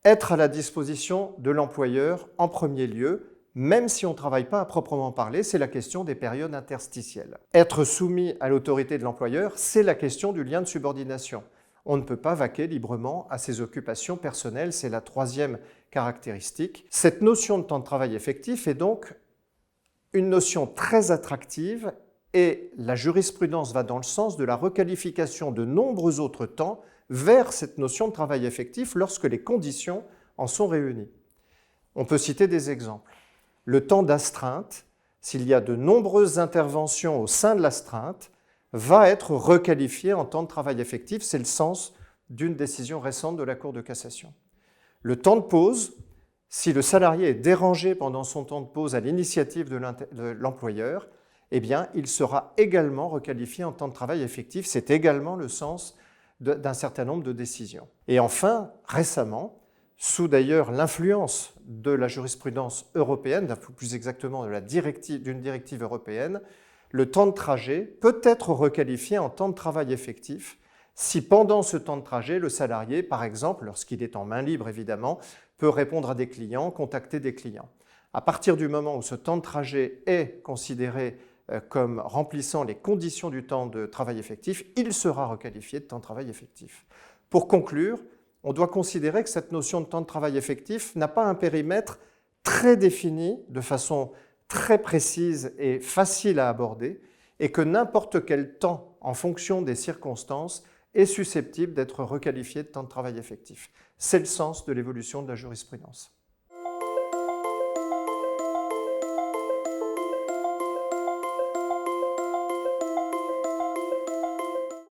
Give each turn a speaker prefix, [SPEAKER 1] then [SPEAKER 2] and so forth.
[SPEAKER 1] être à la disposition de l'employeur en premier lieu, même si on ne travaille pas à proprement parler, c'est la question des périodes interstitielles. Être soumis à l'autorité de l'employeur, c'est la question du lien de subordination. On ne peut pas vaquer librement à ses occupations personnelles, c'est la troisième caractéristique. Cette notion de temps de travail effectif est donc une notion très attractive et la jurisprudence va dans le sens de la requalification de nombreux autres temps vers cette notion de travail effectif lorsque les conditions en sont réunies. On peut citer des exemples. Le temps d'astreinte, s'il y a de nombreuses interventions au sein de l'astreinte, va être requalifié en temps de travail effectif. C'est le sens d'une décision récente de la Cour de cassation. Le temps de pause, si le salarié est dérangé pendant son temps de pause à l'initiative de l'employeur, eh bien, il sera également requalifié en temps de travail effectif. C'est également le sens d'un certain nombre de décisions. Et enfin, récemment, sous d'ailleurs l'influence de la jurisprudence européenne, plus exactement d'une directive européenne, le temps de trajet peut être requalifié en temps de travail effectif si pendant ce temps de trajet, le salarié, par exemple, lorsqu'il est en main libre évidemment, peut répondre à des clients, contacter des clients. À partir du moment où ce temps de trajet est considéré comme remplissant les conditions du temps de travail effectif, il sera requalifié de temps de travail effectif. Pour conclure, on doit considérer que cette notion de temps de travail effectif n'a pas un périmètre très défini, de façon très précise et facile à aborder, et que n'importe quel temps, en fonction des circonstances, est susceptible d'être requalifié de temps de travail effectif. C'est le sens de l'évolution de la jurisprudence.